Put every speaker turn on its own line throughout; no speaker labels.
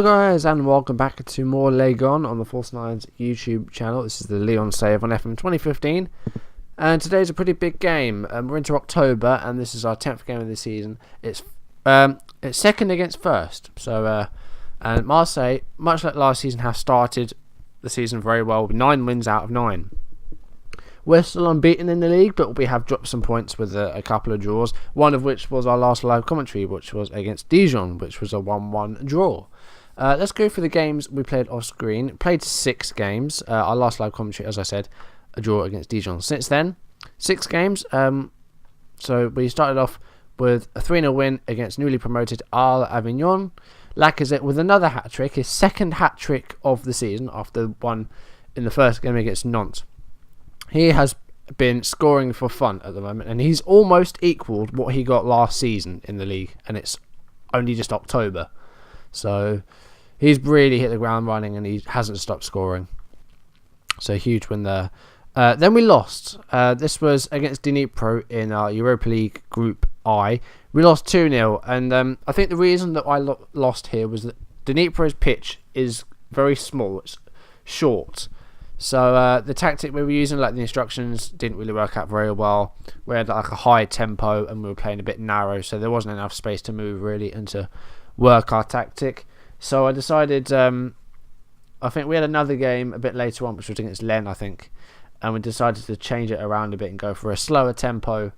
Hello guys and welcome back to more Ligue on the Force 9's YouTube channel. This is the Lyon save on FM 2015 and today's a pretty big game. We're into October and this is our 10th game of the season. It's second against first. And Marseille, much like last season, have started the season very well with 9 wins out of 9. We're still unbeaten in the league, but we have dropped some points with a couple of draws, one of which was our last live commentary, which was against Dijon, which was a 1-1 draw. Let's go through the games we played off screen. Played 6 games. Our last live commentary, as I said, a draw against Dijon. Since then, 6 games. So we started off with a 3-0 win against newly promoted Avignon. Lacazette with another hat-trick, his second hat-trick of the season after one in the first game against Nantes. He has been scoring for fun at the moment, and he's almost equalled what he got last season in the league, and it's only just October. So he's really hit the ground running, and he hasn't stopped scoring. So huge win there. Then we lost. This was against Dnipro in our Europa League Group I. We lost 2-0, and I think the reason that I lost here was that Dnipro's pitch is very small. It's short. So the tactic we were using, like the instructions, didn't really work out very well. We had like a high tempo and we were playing a bit narrow, so there wasn't enough space to move really and to work our tactic. So I decided, I think we had another game a bit later on, which was against Lens, I think, and we decided to change it around a bit and go for a slower tempo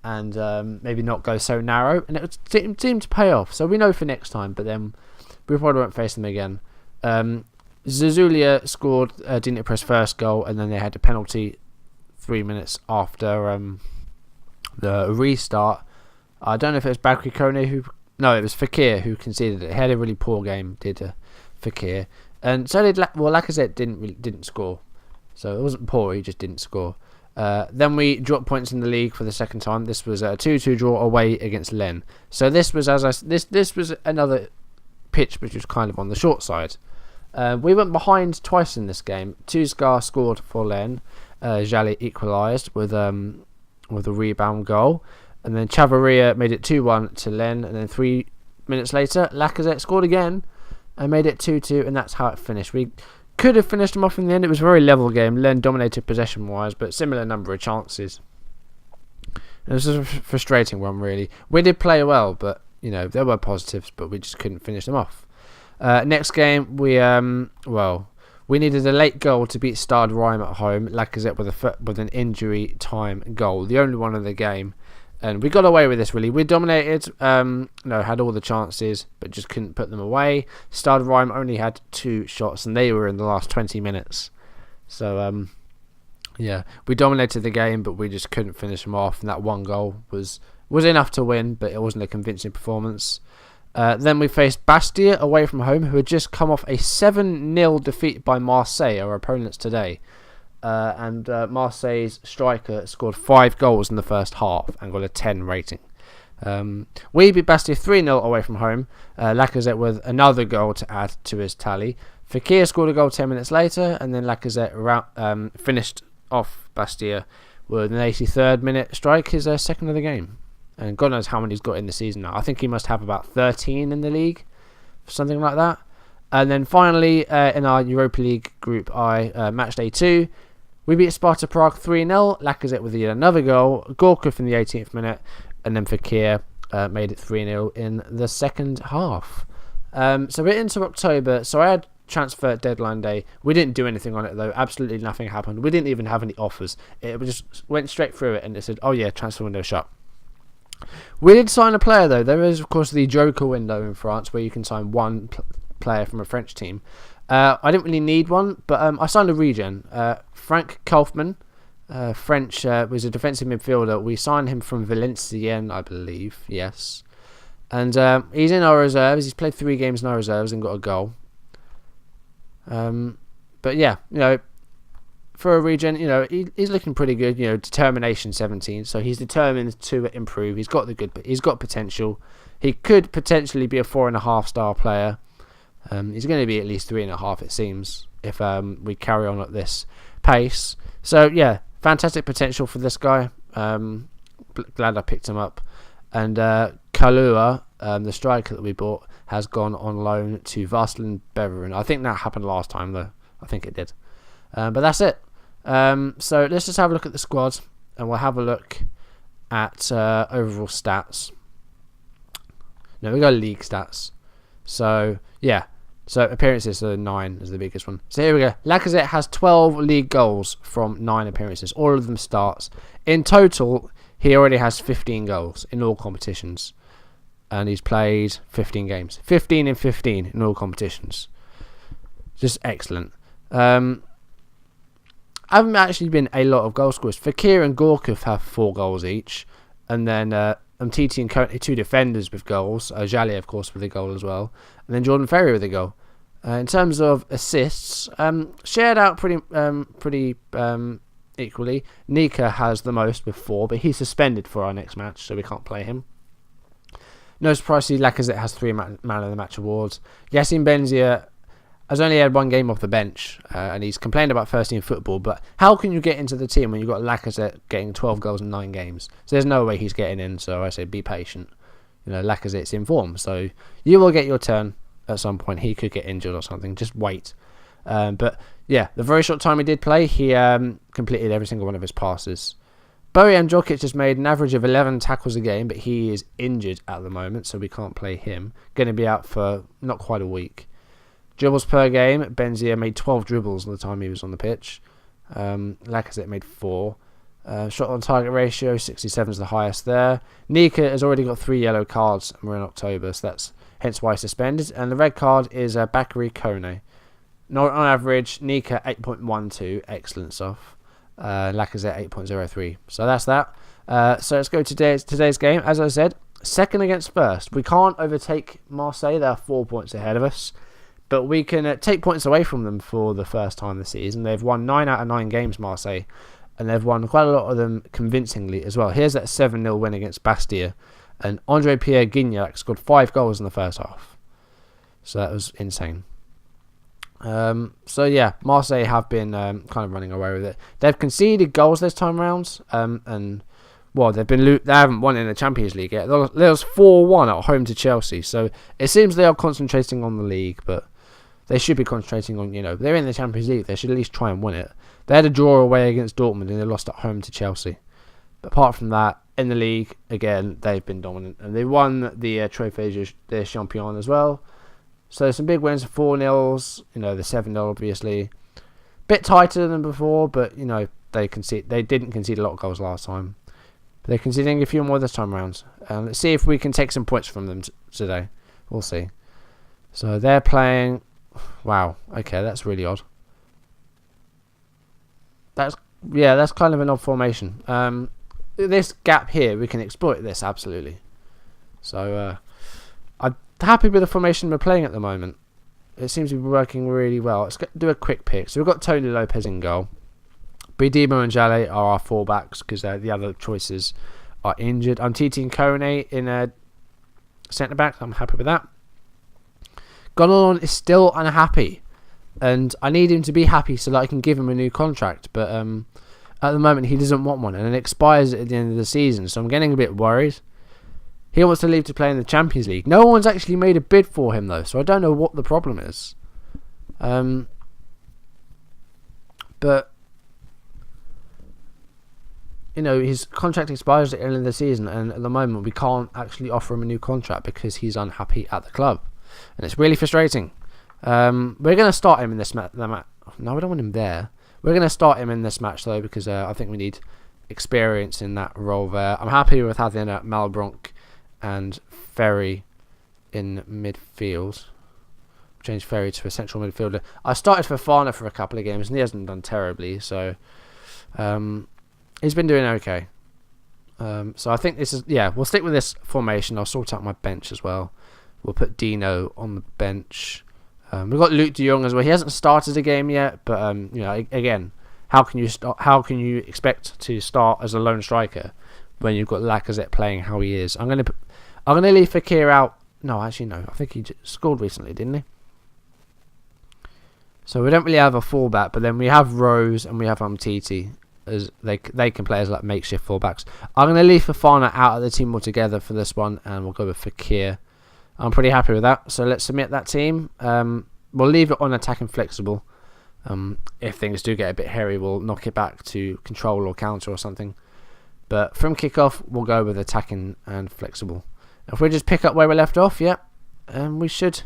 and maybe not go so narrow, and it seemed to pay off. So we know for next time, but then we probably won't face them again. Zazoulia scored Dnipro's first goal, and then they had a penalty 3 minutes after the restart. I don't know if it was Bakri Kone no, it was Fekir who conceded it. He had a really poor game, did Fekir, and so did Lacazette didn't score, so it wasn't poor. He just didn't score. Then we dropped points in the league for the second time. This was a 2-2 draw away against Lens. So this was this was another pitch which was kind of on the short side. We went behind twice in this game. Tuzgar scored for Lens. Jallet equalised with a rebound goal. And then Chavarria made it 2-1 to Lens. And then 3 minutes later, Lacazette scored again and made it 2-2. And that's how it finished. We could have finished them off in the end. It was a very level game. Lens dominated possession-wise, but similar number of chances. It was a frustrating one, really. We did play well, but there were positives, but we just couldn't finish them off. Next game, we needed a late goal to beat Stade Reims at home. Lacazette with an injury time goal, the only one of the game, and we got away with this. Really, we dominated. Had all the chances, but just couldn't put them away. Stade Reims only had 2 shots, and they were in the last 20 minutes. So we dominated the game, but we just couldn't finish them off. And that one goal was enough to win, but it wasn't a convincing performance. Then we faced Bastia away from home, who had just come off a 7-0 defeat by Marseille, our opponents today. And Marseille's striker scored 5 goals in the first half and got a 10 rating. We beat Bastia 3-0 away from home. Lacazette with another goal to add to his tally. Fekir scored a goal 10 minutes later, and then Lacazette finished off Bastia with an 83rd minute strike, his second of the game. And God knows how many he's got in the season now. I think he must have about 13 in the league, something like that. And then finally, in our Europa League Group I, match day 2, we beat Sparta Prague 3-0. Lacazette with yet another goal. Gorkov in the 18th minute. And then Fekir made it 3-0 in the second half. So we're into October. So I had transfer deadline day. We didn't do anything on it, though. Absolutely nothing happened. We didn't even have any offers. It just went straight through it, and it said, oh yeah, transfer window shut. We did sign a player, though. There is, of course, the Joker window in France where you can sign one player from a French team. I didn't really need one, but I signed a regen. Frank Kaufmann, French, was a defensive midfielder. We signed him from Valenciennes, I believe. Yes. And he's in our reserves. He's played 3 games in our reserves and got a goal. But yeah, for a regen, he's looking pretty good. Determination 17, so he's determined to improve. He's got potential. He could potentially be a 4.5-star player. He's going to be at least 3.5, it seems, if we carry on at this pace. So yeah, fantastic potential for this guy. Glad I picked him up. And Kalua, the striker that we bought, has gone on loan to Varslan Beveren. I think that happened last time, though. I think it did. But that's it. So let's just have a look at the squad, and we'll have a look at overall stats. No, we got league stats. So, yeah. So, appearances, so 9 is the biggest one. So, here we go. Lacazette has 12 league goals from 9 appearances. All of them starts. In total, he already has 15 goals in all competitions. And he's played 15 games. 15 and 15 in all competitions. Just excellent. Haven't actually been a lot of goal scorers. Fekir and Gorkov have 4 goals each. And then Umtiti and currently 2 defenders with goals. Jalli, of course, with a goal as well. And then Jordan Ferry with a goal. In terms of assists, shared out pretty equally. Nika has the most with 4, but he's suspended for our next match, so we can't play him. No surprise, Lacazette has 3 Man of the Match awards. Yassine Benzia has only had 1 game off the bench, and he's complained about first team football, but how can you get into the team when you've got Lacazette getting 12 goals in 9 games? So there's no way he's getting in, so I say be patient. You know, Lacazette's in form, so you will get your turn at some point. He could get injured or something, just wait. But yeah, the very short time he did play, he completed every single one of his passes. Bojan Djokic has made an average of 11 tackles a game, but he is injured at the moment, so we can't play him. Going to be out for not quite a week. Dribbles per game, Benzia made 12 dribbles the time he was on the pitch. Lacazette made 4. Shot on target ratio, 67 is the highest there. Nika has already got 3 yellow cards, and we're in October, so that's hence why suspended. And the red card is Bakary Kone. On average, Nika 8.12, excellent stuff. Lacazette 8.03. So that's that. So let's go to today's game. As I said, second against first. We can't overtake Marseille, they're 4 points ahead of us. But we can take points away from them for the first time this season. They've won 9 out of 9 games, Marseille. And they've won quite a lot of them convincingly as well. Here's that 7-0 win against Bastia. And Andre Pierre Guignac scored 5 goals in the first half. So that was insane. So yeah, Marseille have been kind of running away with it. They've conceded goals this time around. And well, they haven't won in the Champions League yet. There was 4-1 at home to Chelsea. So it seems they are concentrating on the league, but they should be concentrating on, they're in the Champions League. They should at least try and win it. They had a draw away against Dortmund and they lost at home to Chelsea. But apart from that, in the league, again, they've been dominant. And they won the Trophée des Champions as well. So some big wins, 4-0s, the 7-0 obviously. Bit tighter than before, but, they didn't concede a lot of goals last time. But they're conceding a few more this time around. Let's see if we can take some points from them today. We'll see. So they're playing... Wow, okay, that's really odd. That's kind of an odd formation. This gap here, we can exploit this, absolutely. So, I'm happy with the formation we're playing at the moment. It seems to be working really well. Let's do a quick pick. So we've got Tony Lopez in goal. Bidimo and Jalli are our fullbacks because the other choices are injured. Umtiti and Kone in centre-back. I'm happy with that. Gonalon is still unhappy. And I need him to be happy so that I can give him a new contract. But at the moment, he doesn't want one. And it expires at the end of the season. So I'm getting a bit worried. He wants to leave to play in the Champions League. No one's actually made a bid for him, though. So I don't know what the problem is. But, his contract expires at the end of the season. And at the moment, we can't actually offer him a new contract because he's unhappy at the club. And it's really frustrating. We're going to start him in this match. No, we don't want him there. We're going to start him in this match, though, because I think we need experience in that role there. I'm happy with having Malbronk and Ferry in midfield. Change Ferry to a central midfielder. I started Fofana for a couple of games, and he hasn't done terribly, so he's been doing okay. So I think this is... Yeah, we'll stick with this formation. I'll sort out my bench as well. We'll put Dino on the bench. We've got Luke de Jong as well. He hasn't started a game yet, but again, how can you expect to start as a lone striker when you've got Lacazette playing how he is? I'm gonna leave Fekir out. No, actually no. I think he scored recently, didn't he? So we don't really have a fullback, but then we have Rose and we have Umtiti as they can play as like makeshift fullbacks. I'm gonna leave Fofana out of the team altogether for this one, and we'll go with Fekir. I'm pretty happy with that. So let's submit that team. We'll leave it on attacking flexible. If things do get a bit hairy, we'll knock it back to control or counter or something. But from kickoff, we'll go with attacking and flexible. If we just pick up where we left off, we should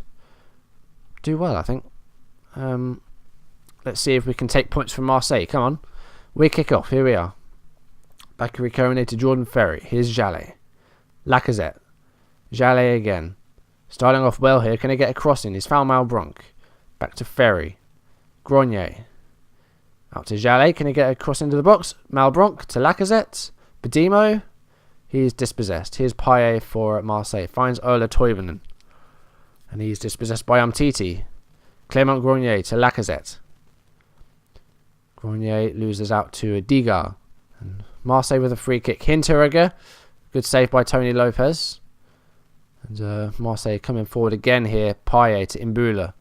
do well, I think. Let's see if we can take points from Marseille. Come on. We kick off. Here we are. Bakary Koné to Jordan Ferry. Here's Jallet. Lacazette. Jallet again. Starting off well here. Can he get a crossing? He's found Malbranc. Back to Ferry. Grenier. Out to Jallet. Can he get a cross into the box? Malbranc to Lacazette. Bedimo. He's dispossessed. Here's Payet for Marseille. Finds Ola Toivonen. And he's dispossessed by Umtiti. Clément Grenier to Lacazette. Grenier loses out to Diga. And Marseille with a free kick. Hinteregger. Good save by Tony Lopez. And Marseille coming forward again here. Payet to Imbula.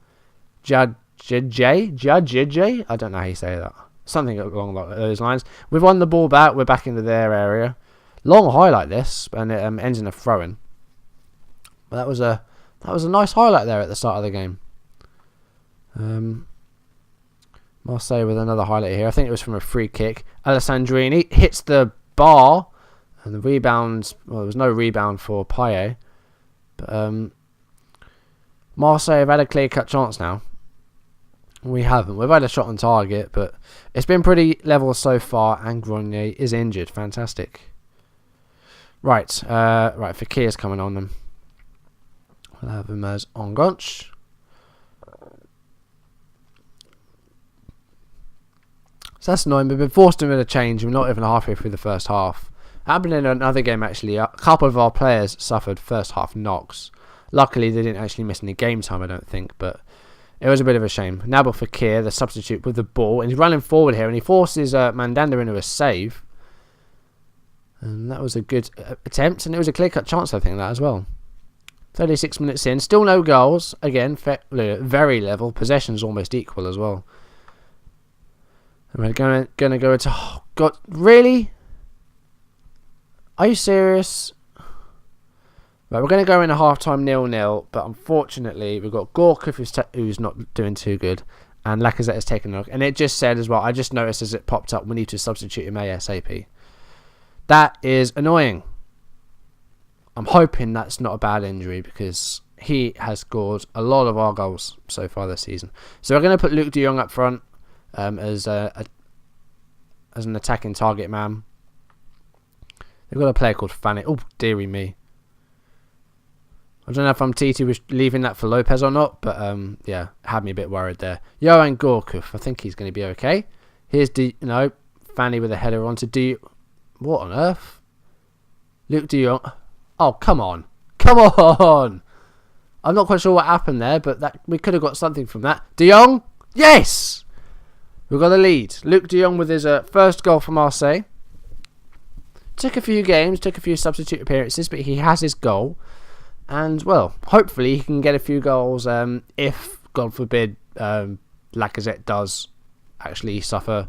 Jadjej? I don't know how you say that. Something along those lines. We've won the ball back. We're back into their area. Long highlight this, and it ends in a throw-in. But that was a nice highlight there at the start of the game. Marseille with another highlight here. I think it was from a free kick. Alessandrini hits the bar, and the rebound. Well, there was no rebound for Payet. But Marseille have had a clear-cut chance now. We haven't. We've had a shot on target, but it's been pretty level so far, and Grenier is injured. Fantastic. Right, Fekir's coming on them. We'll have him as Ongonch. So that's annoying. We've been forced into a change. We're not even halfway through the first half. Happened in another game actually. A couple of our players suffered first half knocks. Luckily, they didn't actually miss any game time, I don't think, but it was a bit of a shame. Nabil Fekir, the substitute with the ball, and he's running forward here, and he forces Mandanda into a save. And that was a good attempt, and it was a clear-cut chance, I think, that as well. 36 minutes in, still no goals. Again, very level. Possession's almost equal as well. And we're going to go into... Oh, God, really? Are you serious? Right, we're going to go in a half-time 0-0, but unfortunately, we've got Gorkov who's not doing too good, and Lacazette has taken a look. And it just said as well, I just noticed as it popped up, we need to substitute him ASAP. That is annoying. I'm hoping that's not a bad injury because he has scored a lot of our goals so far this season. So we're going to put Luke de Jong up front as an attacking target man. They've got a player called Fanny. Oh, dearie me. I don't know if Umtiti was leaving that for Lopez or not, but yeah, had me a bit worried there. Johan Gorkov, I think he's going to be okay. Here's Fanny with a header onto What on earth? Luke de Jong. Oh, come on. Come on! I'm not quite sure what happened there, but we could have got something from that. De Jong? Yes! We've got a lead. Luke de Jong with his first goal for Marseille. Took a few games, took a few substitute appearances, but he has his goal. And, well, hopefully he can get a few goals if, God forbid, Lacazette does actually suffer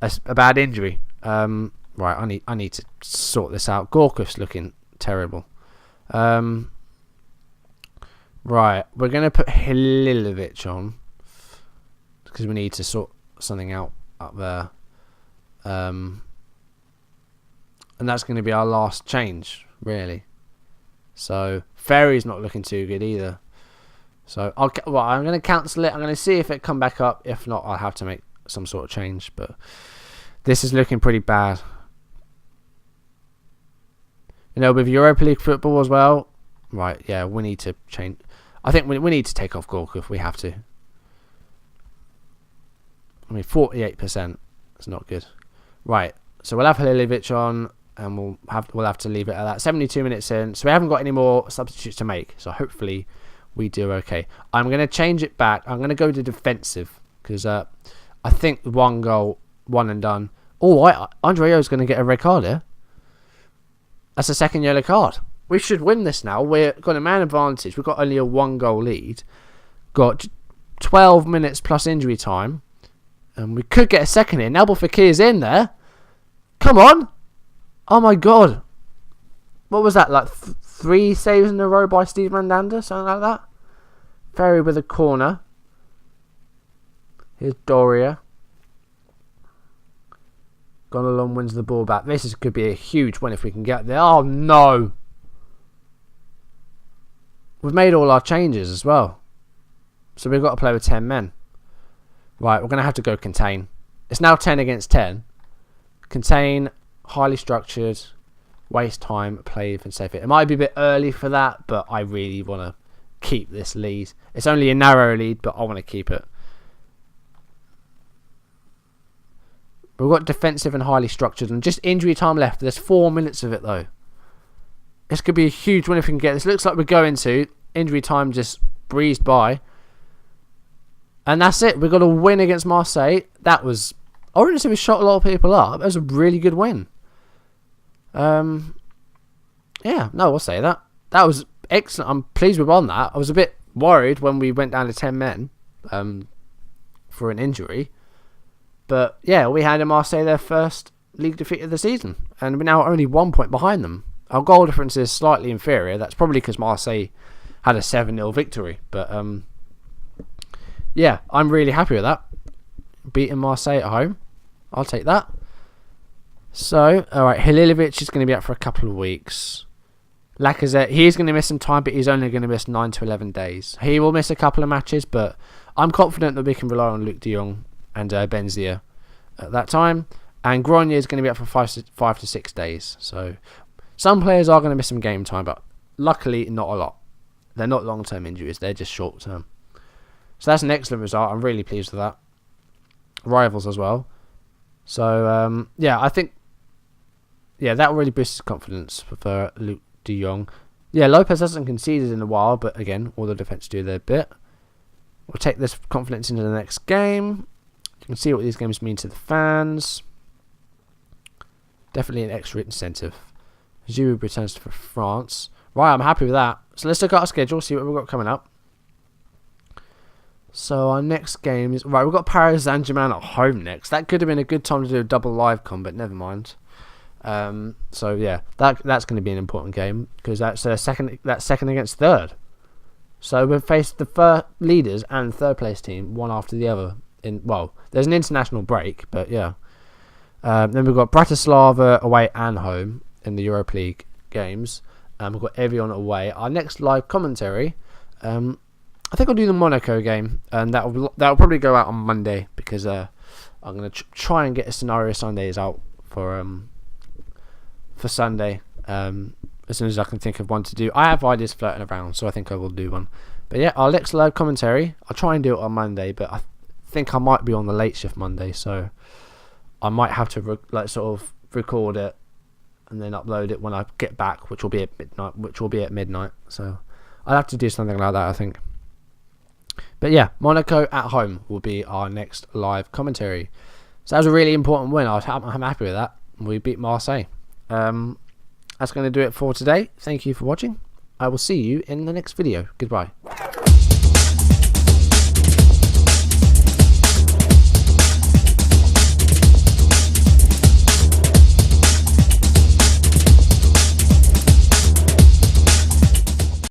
a bad injury. Right, I need to sort this out. Gorkov's looking terrible. Right, we're going to put Halilovic on because we need to sort something out up there. And that's going to be our last change, really. So, Ferry's not looking too good either. So, I'm going to cancel it. I'm going to see if it come back up. If not, I'll have to make some sort of change. But this is looking pretty bad. You know, with Europa League football as well. Right, yeah, we need to change. I think we need to take off Gorkov. We have to. I mean, 48%. It's not good. Right, so we'll have Halilovic on. And we'll have to leave it at that. 72 minutes in. So we haven't got any more substitutes to make. So hopefully we do okay. I'm going to change it back. I'm going to go to defensive. Because I think one goal, one and done. Oh, Andreo's going to get a red card here. That's a second yellow card. We should win this now. We've got a man advantage. We've got only a 1-goal lead. Got 12 minutes plus injury time. And we could get a second in. Nabil Fekir's in there. Come on. Oh my God. What was that? Like 3 saves in a row by Steve Mandanda, something like that. Ferry with a corner. Here's Doria. Gonalon wins the ball back. Could be a huge win if we can get there. Oh no! We've made all our changes as well. So we've got to play with 10 men. Right, we're going to have to go contain. It's now 10 against 10. Contain, highly structured, waste time, play and save it. It might be a bit early for that, but I really want to keep this lead. It's only a narrow lead, but I want to keep it. We've got defensive and highly structured, and just injury time left. There's 4 minutes of it though. This could be a huge win if we can get this. Looks like we're going to. Injury time just breezed by. And that's it. We've got a win against Marseille. That was... I wouldn't say we shot a lot of people up. That was a really good win. Yeah, no, I'll say that. That was excellent. I'm pleased we won that. I was a bit worried when we went down to 10 men for an injury. But yeah, we had in Marseille their first league defeat of the season. And we're now only 1 point behind them. Our goal difference is slightly inferior. That's probably because Marseille had a 7-0 victory. But yeah, I'm really happy with that. Beating Marseille at home. I'll take that. So, alright, Halilovic is going to be out for a couple of weeks. Lacazette, he is going to miss some time, but he's only going to miss 9 to 11 days. He will miss a couple of matches, but I'm confident that we can rely on Luc de Jong and Benzia at that time. And Grenier is going to be out for 5 to 6 days. So, some players are going to miss some game time, but luckily not a lot. They're not long-term injuries, they're just short-term. So that's an excellent result. I'm really pleased with that. Rivals as well. So, yeah, I think... Yeah, that really boosts his confidence for Luc de Jong. Yeah, Lopez hasn't conceded in a while, but again, all the defence do their bit. We'll take this confidence into the next game. You can see what these games mean to the fans. Definitely an extra incentive. Giroud returns for France. Right, I'm happy with that. So let's look at our schedule, see what we've got coming up. So our next game is... Right, we've got Paris Saint-Germain at home next. That could have been a good time to do a double live con, but never mind. So yeah, that's going to be an important game because that's second against third. So we've faced the first leaders and third place team one after the other. There's an international break, but yeah. Then we've got Bratislava away and home in the Europa League games. We've got Evian away. Our next live commentary, I think I'll do the Monaco game, and that'll probably go out on Monday because I'm going to try and get a scenario Sundays out for Sunday. As soon as I can think of one to do. I have ideas floating around, so I think I will do one. But yeah, our next live commentary, I'll try and do it on Monday, but I think I might be on the late shift Monday, so I might have to record it and then upload it when I get back, which will be at midnight. So I'll have to do something like that, I think. But yeah, Monaco at home will be our next live commentary. So that was a really important win. I'm happy with that. We beat Marseille. That's going to do it for today. Thank you for watching. I will see you in the next video. Goodbye.